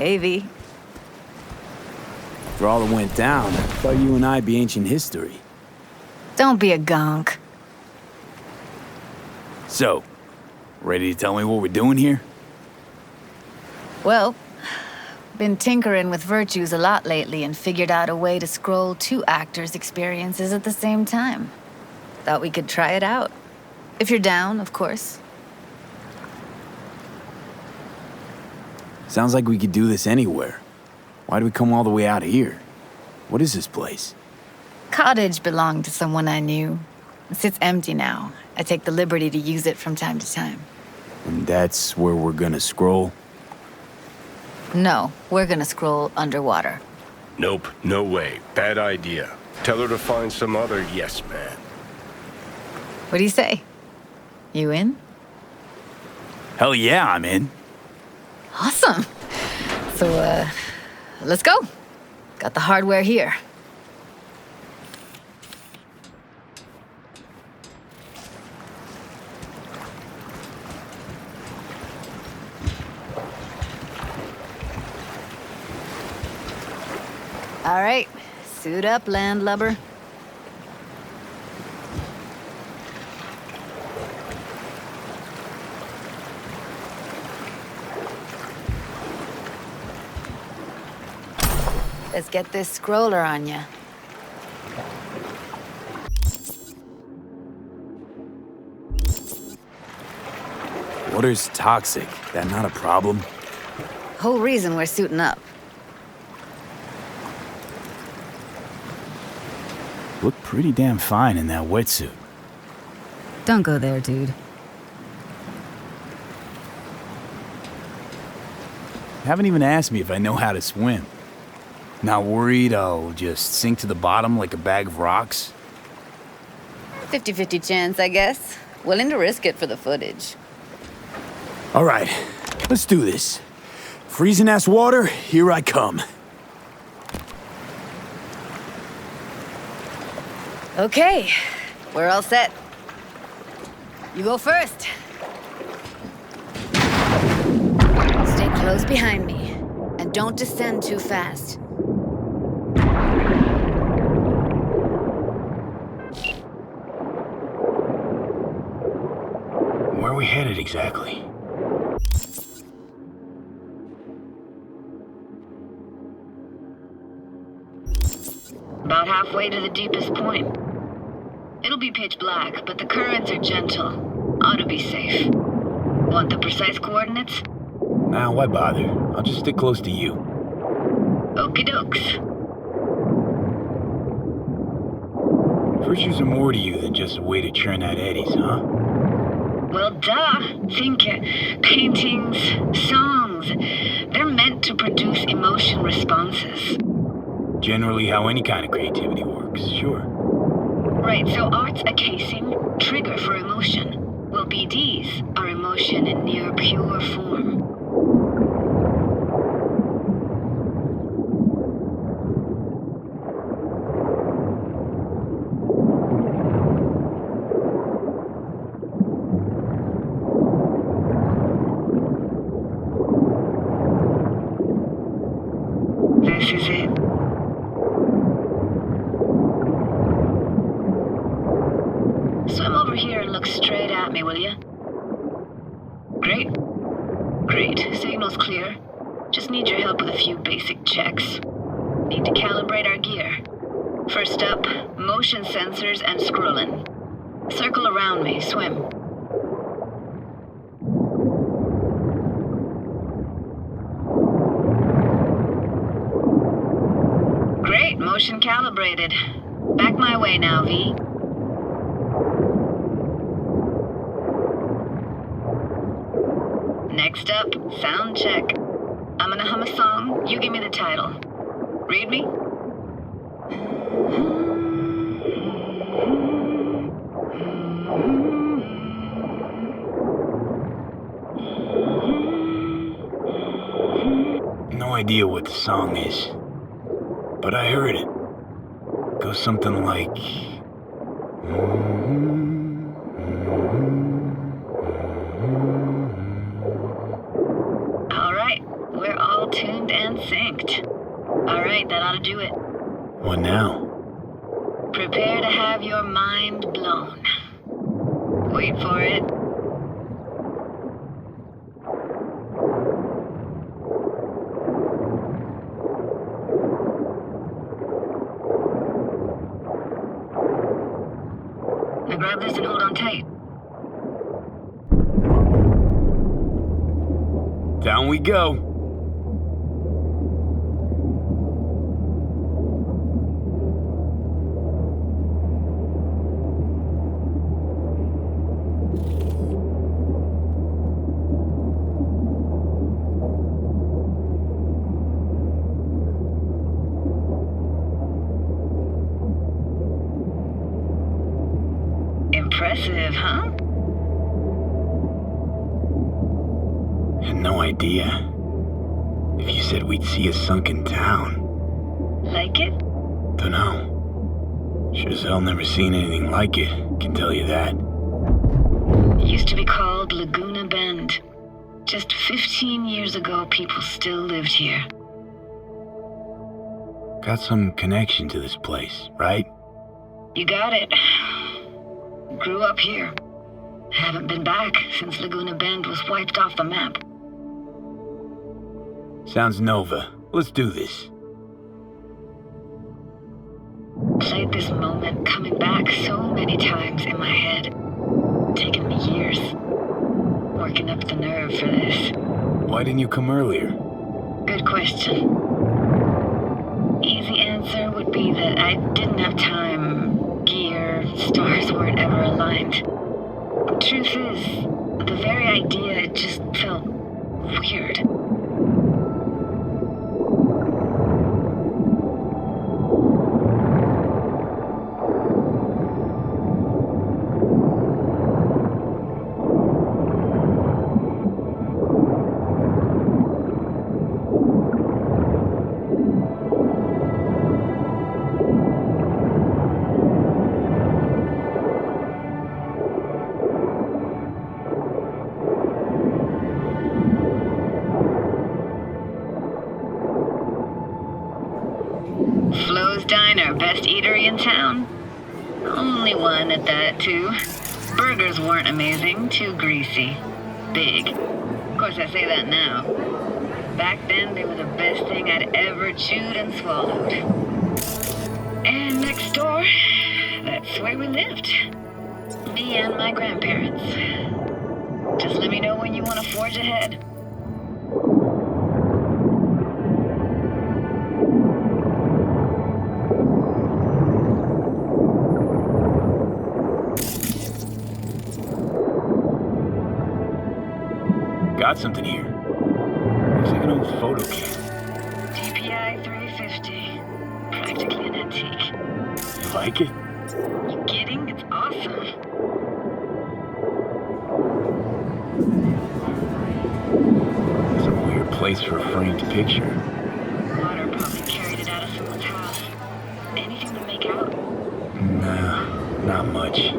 Hey, V. For all that went down, I thought you and I'd be ancient history. Don't be a gonk. So, ready to tell me what we're doing here? Well, been tinkering with virtues a lot lately and figured out a way to scroll two actors' experiences at the same time. Thought we could try it out. If you're down, of course. Sounds like we could do this anywhere. Why do we come all the way out here? What is this place? Cottage belonged to someone I knew. It sits empty now. I take the liberty to use it from time to time. And that's where we're gonna scroll? No, we're gonna scroll underwater. Nope, no way. Bad idea. Tell her to find some other yes man. What do you say? You in? Hell yeah, I'm in. Awesome. So, let's go. Got the hardware here. All right, suit up, landlubber. Let's get this scroller on ya. Water's toxic. That not a problem? Whole reason we're suiting up. Look pretty damn fine in that wetsuit. Don't go there, dude. Haven't even asked me if I know how to swim. Not worried I'll just sink to the bottom like a bag of rocks? 50-50 chance, I guess. Willing to risk it for the footage. All right, let's do this. Freezing-ass water, here I come. Okay, we're all set. You go first. Stay close behind me, and don't descend too fast. Where are we headed exactly? About halfway to the deepest point. It'll be pitch black, but the currents are gentle. Ought to be safe. Want the precise coordinates? Nah, why bother? I'll just stick close to you. Okie dokes. Virtues are more to you than just a way to churn out eddies, huh? Well, duh. Think paintings, songs. They're meant to produce emotion responses. Generally how any kind of creativity works, sure. Right, so art's a casing, trigger for emotion. Well, BDs are emotion in near pure form. This is it. Swim over here and look straight at me, will you? Great. Great. Signal's clear. Just need your help with a few basic checks. Need to calibrate our gear. First up, motion sensors and scrolling. Circle around me, swim. Great, motion calibrated. Back my way now, V. Next up, sound check. I'm gonna hum a song, you give me the title. Read me? No idea what the song is, but I heard it. Goes something like... All right, we're all tuned in. All right, that ought to do it. What now? Prepare to have your mind blown. Wait for it. Now grab this and hold on tight. Down we go. Impressive, huh? Had no idea. If you said we'd see a sunken town. Like it? Dunno. Sure as hell never seen anything like it, can tell you that. Used to be called Laguna Bend. Just 15 years ago, people still lived here. Got some connection to this place, right? You got it. Grew up here. Haven't been back since Laguna Bend was wiped off the map. Sounds Nova. Let's do this. Played this moment coming back so many times in my head. Taken me years. Working up the nerve for this. Why didn't you come earlier? Good question. Easy answer would be that I didn't have time. Gear, stars weren't ever aligned. Truth is, the very idea just felt weird. Flo's Diner, best eatery in town. Only one at that, too. Burgers weren't amazing, too greasy. Big. Of course, I say that now. Back then, they were the best thing I'd ever chewed and swallowed. And next door, that's where we lived. Me and my grandparents. Just let me know when you want to forge ahead. Got something here. Looks like an old photo cam. TPI 350. Practically an antique. You like it? You kidding? It's awesome. It's a weird place for a framed picture. Water probably carried it out of someone's house. Anything to make out? Nah, not much.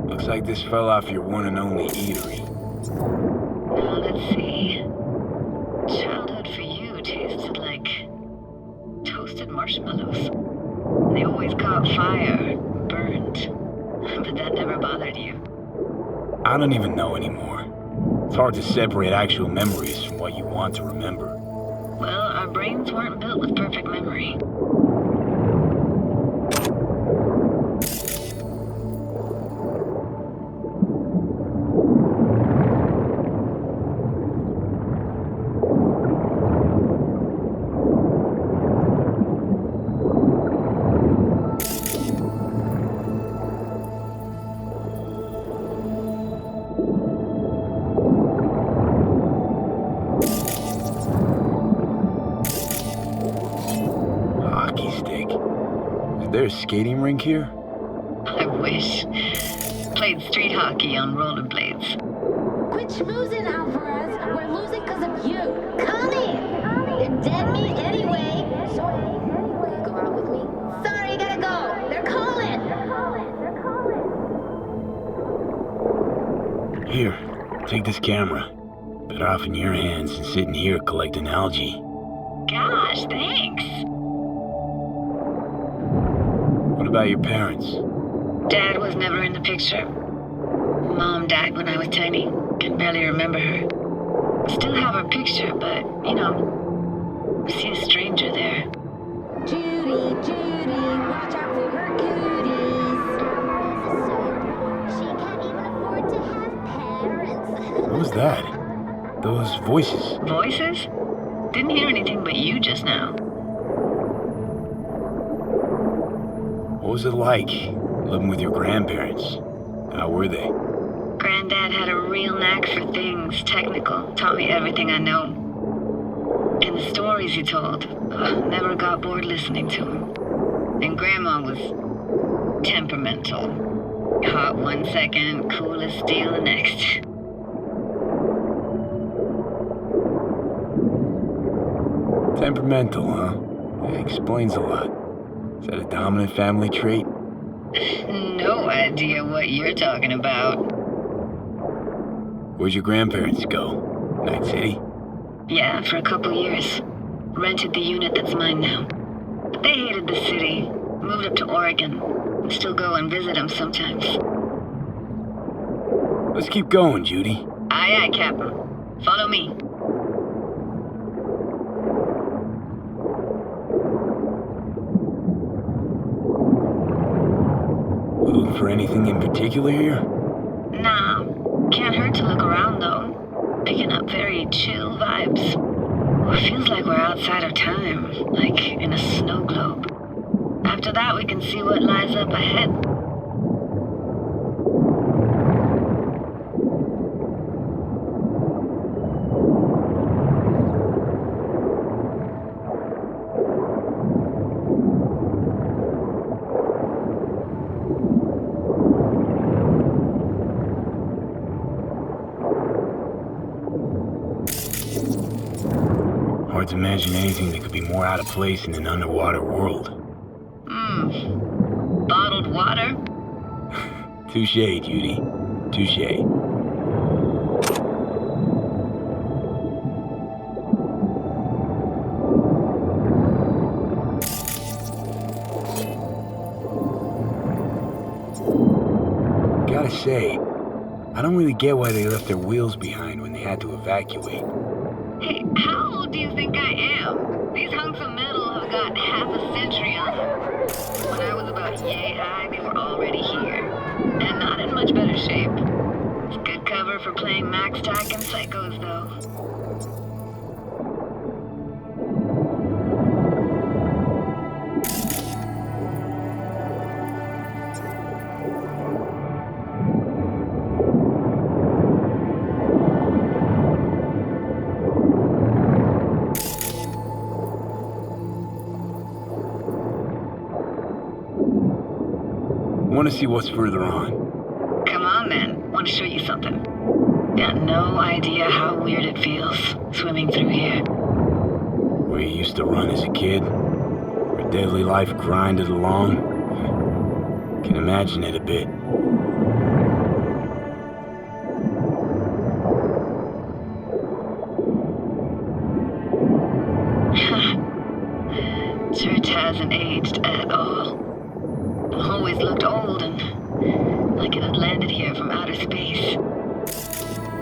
Looks like this fell off your one and only eatery. Now let's see. Childhood for you tasted like toasted marshmallows. They always caught fire, burned, but that never bothered you. I don't even know anymore. It's hard to separate actual memories from what you want to remember. Well, our brains weren't built with perfect memory. Is there a skating rink here? I wish. Played street hockey on rollerblades. Quit schmoozing, Alvarez. We're losing because of you. Connie! You're dead meat anyway. Sorry. Will you go out with me? Sorry, gotta go. They're calling. Here, take this camera. Better off in your hands than sitting here collecting algae. Gosh, thanks. What about your parents? Dad was never in the picture. Mom died when I was tiny. Can barely remember her. Still have her picture, but, you know, see a stranger there. Judy, watch out for her cooties. Alvarez is so poor, she can't even afford to have parents. What was that? Those voices. Voices? Didn't hear anything but you just now. What was it like, living with your grandparents? How were they? Granddad had a real knack for things technical, taught me everything I know. And the stories he told, never got bored listening to him. And Grandma was temperamental. Hot one second, cool as steel the next. Temperamental, huh? That explains a lot. Is that a dominant family trait? No idea what you're talking about. Where'd your grandparents go? Night City? Yeah, for a couple years. Rented the unit that's mine now. But they hated the city. Moved up to Oregon. And still go and visit them sometimes. Let's keep going, Judy. Aye, aye, Captain. Follow me. Looking for anything in particular here? Nah, can't hurt to look around though. Picking up very chill vibes. It feels like we're outside of time, like in a snow globe. After that, we can see what lies up ahead. Hard to imagine anything that could be more out of place in an underwater world. Bottled water? Touche, Judy. Touche. Gotta say, I don't really get why they left their wheels behind when they had to evacuate. Hey, how old do you think I am? These hunks of metal have got half a century on them. When I was about yay high, they were already here. And not in much better shape. It's good cover for playing Max Tack and Psychos, though. Want to see what's further on? Come on, then. Want to show you something. Got no idea how weird it feels, swimming through here. Where you used to run as a kid? Where daily life grinded along? Can imagine it a bit. Church hasn't aged at all. Always looked old and like it had landed here from outer space.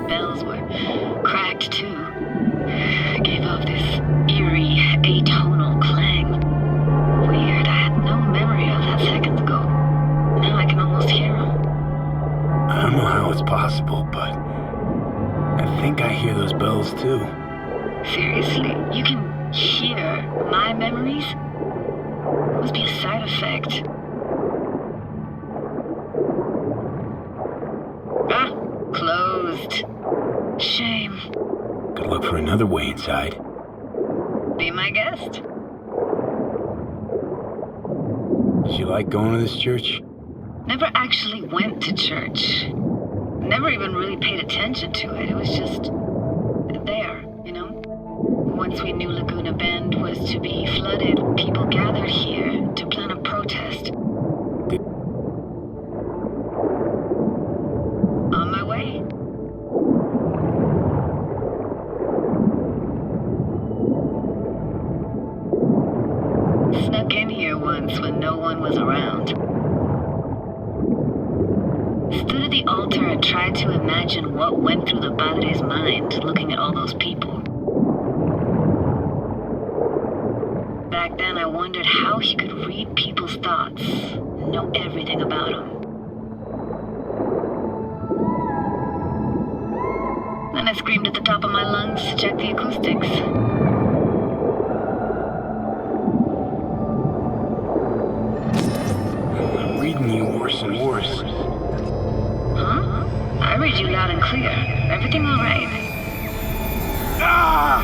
Bells were cracked too. Gave off this eerie, atonal clang. Weird, I had no memory of that seconds ago. Now I can almost hear them. I don't know how it's possible, but I think I hear those bells too. Seriously, you can hear my memories? Must be a side effect. Ah, closed. Shame. Good luck for another way inside. Be my guest. Did you like going to this church? Never actually went to church. Never even really paid attention to it. It was just there, you know? Once we knew Laguna Bend was to be flooded, people gathered here to plan a protest. On my way. Snuck in here once when no one was around. Stood at the altar and tried to imagine what went through the padre's mind looking at all those people. Back then I wondered how he could read people's thoughts and know everything about them. Then I screamed at the top of my lungs to check the acoustics. I'm reading you worse and worse. Huh? I read you loud and clear. Everything all right? Ah!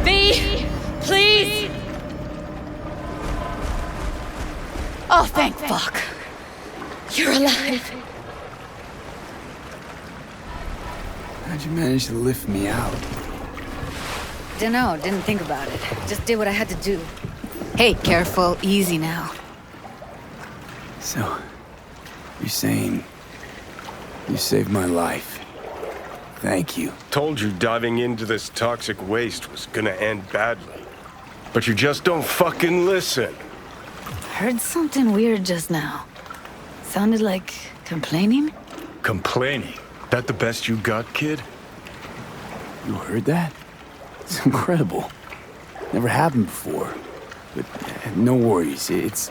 V! Please! Oh, thank fuck. You're alive. How'd you manage to lift me out? Dunno, didn't think about it. Just did what I had to do. Hey, careful, easy now. So, you're saying you saved my life. Thank you. Told you diving into this toxic waste was gonna end badly. But you just don't fucking listen. Heard something weird just now. Sounded like complaining? Complaining. That the best you got, kid? You heard that? It's incredible. Never happened before. But no worries, it's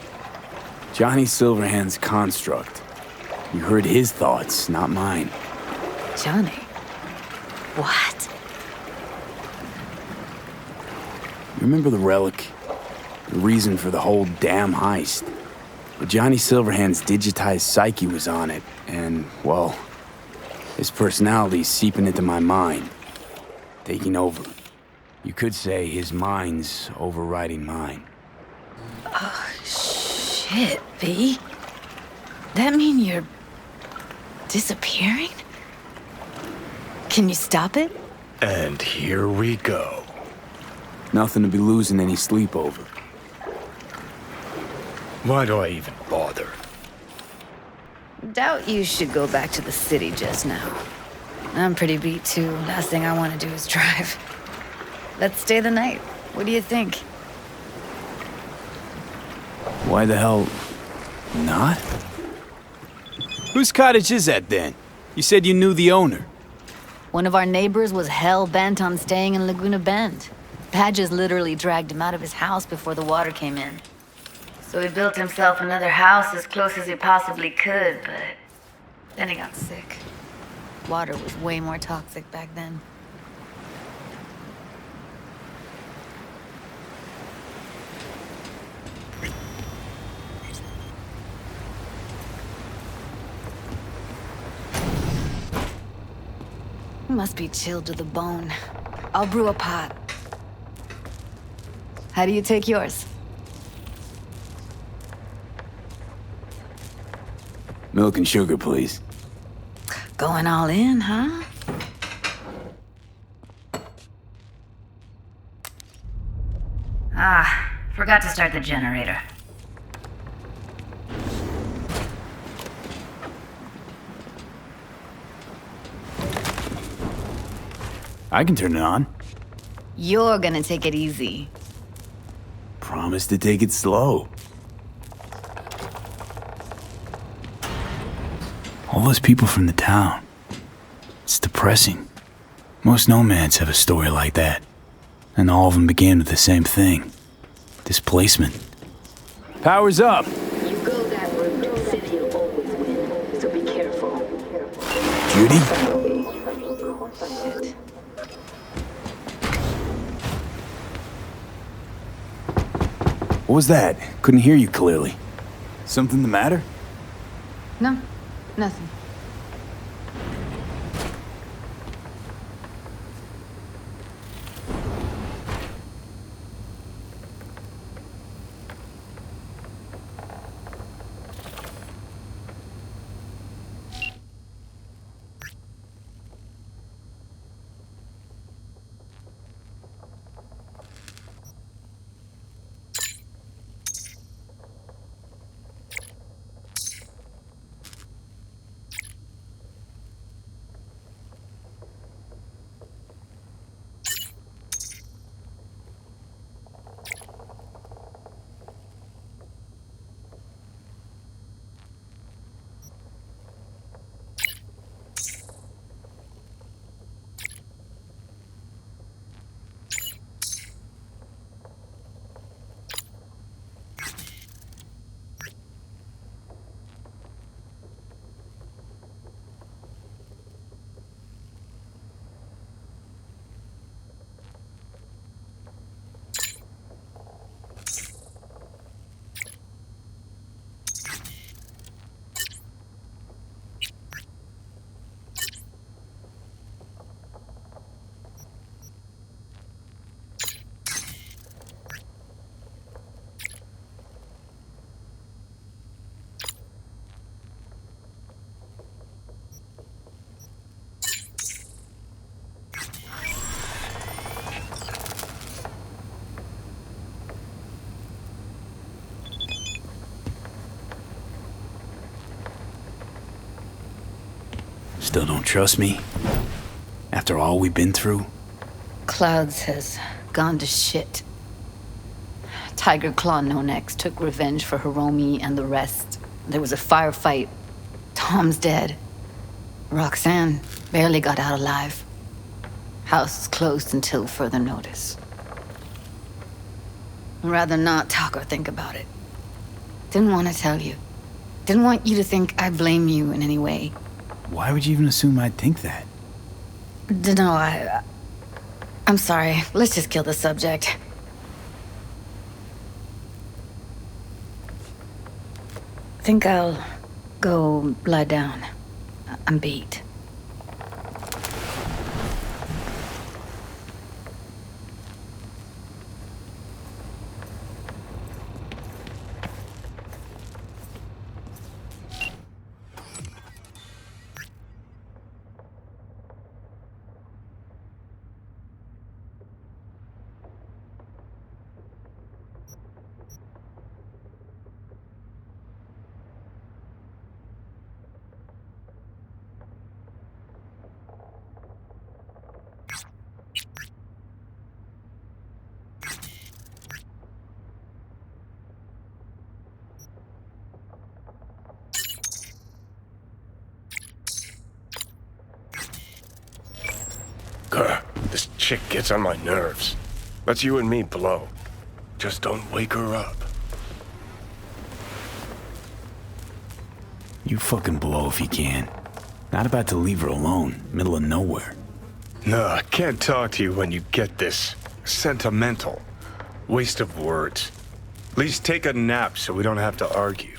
Johnny Silverhand's construct. You heard his thoughts, not mine. Johnny? What? You remember the relic? The reason for the whole damn heist? Well, Johnny Silverhand's digitized psyche was on it, and, well, his personality's seeping into my mind, taking over. You could say his mind's overriding mine. Oh, shit, V. That mean you're disappearing? Can you stop it? And here we go. Nothing to be losing any sleep over. Why do I even bother? Doubt you should go back to the city just now. I'm pretty beat too. Last thing I want to do is drive. Let's stay the night. What do you think? Why the hell not? Whose cottage is that then? You said you knew the owner. One of our neighbors was hell-bent on staying in Laguna Bend. Badges literally dragged him out of his house before the water came in. So he built himself another house as close as he possibly could, but then he got sick. Water was way more toxic back then. Must be chilled to the bone. I'll brew a pot. How do you take yours? Milk and sugar, please. Going all in, huh? Ah, forgot to start the generator. I can turn it on. You're gonna take it easy. Promise to take it slow. All those people from the town. It's depressing. Most nomads have a story like that. And all of them began with the same thing. Displacement. Power's up! You go that route, city will always win, so be careful. Judy? Shit. What was that? Couldn't hear you clearly. Something the matter? No, nothing. Still don't trust me? After all we've been through? Clouds has gone to shit. Tiger Claw No Necks took revenge for Hiromi and the rest. There was a firefight. Tom's dead. Roxanne barely got out alive. House is closed until further notice. I'd rather not talk or think about it. Didn't want to tell you. Didn't want you to think I blame you in any way. Why would you even assume I'd think that? Dunno, I'm sorry. Let's just kill the subject. Think I'll go lie down. I'm beat. Grr, this chick gets on my nerves. Let's you and me blow. Just don't wake her up. You fucking blow if you can. Not about to leave her alone, middle of nowhere. No, I can't talk to you when you get this sentimental. Waste of words. At least take a nap so we don't have to argue.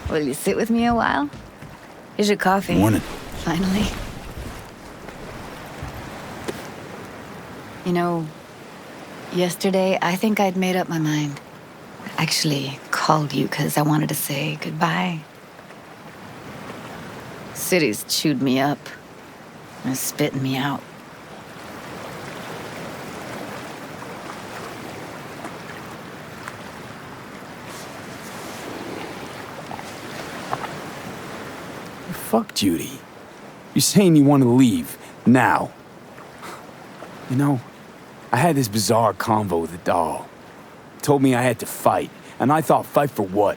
Will you sit with me a while? Here's your coffee. Morning. Finally. You know, yesterday I think I'd made up my mind. I actually called you because I wanted to say goodbye. City's chewed me up. And spitting me out. Fuck Judy. You're saying you want to leave, now. You know, I had this bizarre convo with the doll. Told me I had to fight, and I thought, fight for what?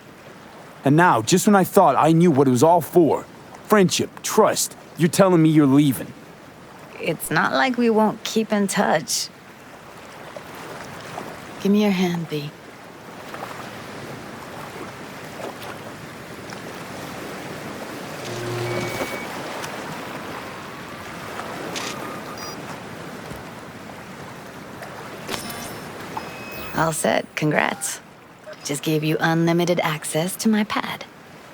And now, just when I thought I knew what it was all for, friendship, trust, you're telling me you're leaving. It's not like we won't keep in touch. Give me your hand, B. All set. Congrats. Just gave you unlimited access to my pad.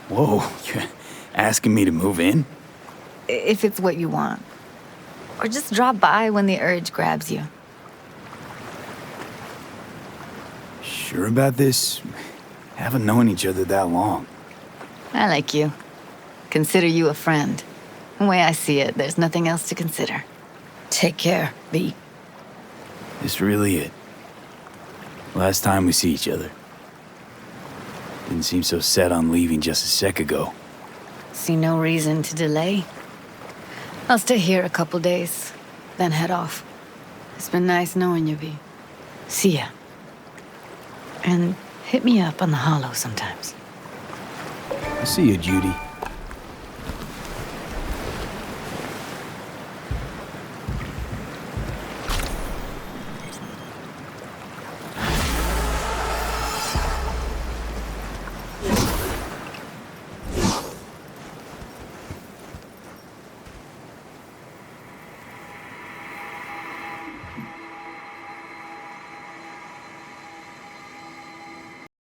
Whoa, you're asking me to move in? If it's what you want. Or just drop by when the urge grabs you. Sure about this? Haven't known each other that long. I like you. Consider you a friend. The way I see it, there's nothing else to consider. Take care, B. This really it? Last time we see each other. Didn't seem so set on leaving just a sec ago. See no reason to delay. I'll stay here a couple days, then head off. It's been nice knowing you, B. See ya. And hit me up on the holo sometimes. See you, Judy.